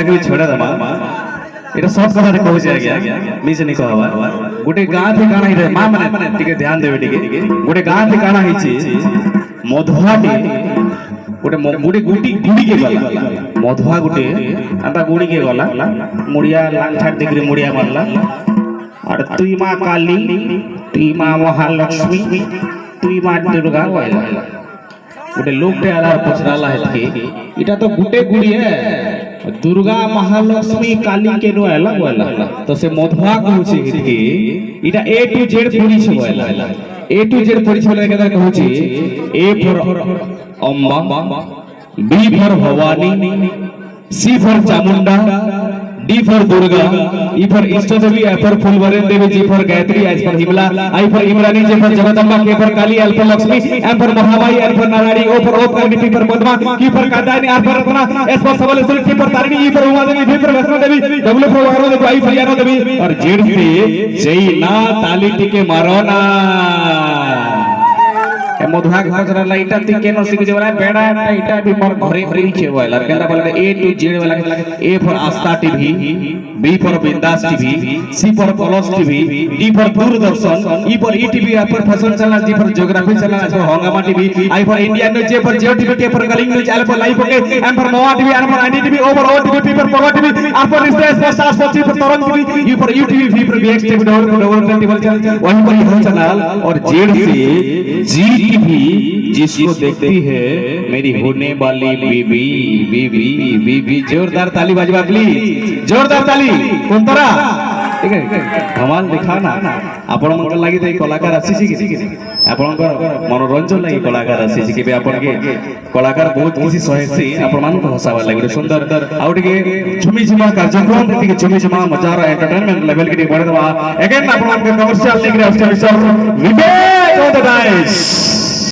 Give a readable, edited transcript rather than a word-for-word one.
आगे छोड़ा दमा एटा सब कथा रे कहू छै आज्ञा मिस नहीं कहबा गोटे गां थी काना हि मां माने टिके ध्यान देबे टिके गोटे गां थी काना हि छै मधुआटी गोटे गुडी गुडी गुडी के गला मधुआ गोटे अंता गुडी के गला मुड़िया लांग छाट दिगरी मुड़िया मारला और तुई मां काली तुई मां महालक्ष्मी तुई मां दुर्गा वाला गोटे लोकटे आधार पचराला है के इटा तो गुटे गुडी है दुर्गा महालक्ष्मी काली के नो आला वाला तो से मधुआ कहू छै के इटा ए टू जेड पूरी छै वाला ए टू जेड पूरी छै के कहू छै A for Amba B for Bhavani C for Chamunda D for Durga E for इष्ट देवी A for Phulwaran Devi G for Gayatri H for Himla I for Imrani J for Jagdamba K for Kali L for Lakshmi M for Mahamai L for Narayani O for Om D for Padma की for Kadani R for Ratna S for Sableshwari की for Tarini E for Uma Devi we for Vaishno Devi W for वारो Devi I for यानो देवी और Z से जय ना ताली टिके मारो ना ए मधुआ घोजरा लाइटा ती केनो सिक जेवला बेड़ा इटा भी मोर घरे घरे छे वाला केंदा बोले ए टू जेड वाला A for Aastha TV B for Bindass TV C for plus TV D for Doordarshan E for ETV A for fashion channel G for geography channel S for Hungama TV I for India news J for Jio TV K for Kalinga news L for live okay M for Noa TV M for ID TV O for O TV for Paga TV R for stage for star sports for Tarang TV U for UTV V for BX TV double TV channel वहीं पर यह channel और Z से जी TV जिसको देखती है मेरी होने वाली बीबी बीबी बीबी जोरदार ताली बजवा प्लीज जोरदार ताली कोन तरा ठीक है धमाल दिखा ना आपण मन लागि दे कलाकार आसी छी कि आपण मनोरंजन लागि कलाकार आसी छी कि आपण के कलाकार बहुत किसी सहेसी आपण मान को हसावा लागि सुंदर आउट के झुमी झुमा कार्यक्रम के झुमी झुमा मजार एंटरटेनमेंट लेवल के बढ़े दवा अगेन आपण के कमर्शियल लेके of Vivek of the dice